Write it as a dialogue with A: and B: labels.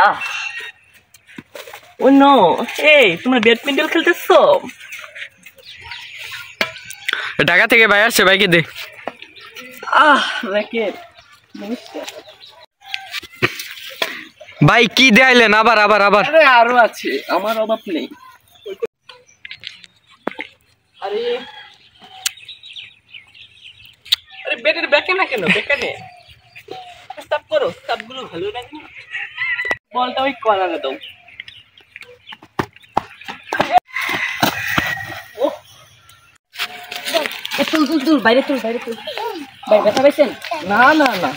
A: আহ ও no, এই তোমরা badminton খেলতেছো?
B: Dhaka থেকে ভাই আসছে, ভাইকে দে।
A: র্যাকেট
B: ভাই কি দেখাইলেন? আবার আবার আবার
A: আরে আরো আছে, আমার অভাব নেই। আরে আরে ব্যাটের ব্যাকে না কেন? ব্যাকে নে, স্টাপ করো, স্টাপগুলো ভালো লাগে না। বলটা ওই কর্নারে দাও।
C: তুল তুল তুল বাইরে তুল বাইরে তুল। ভাই ব্যথা পাইছেন?
A: না না না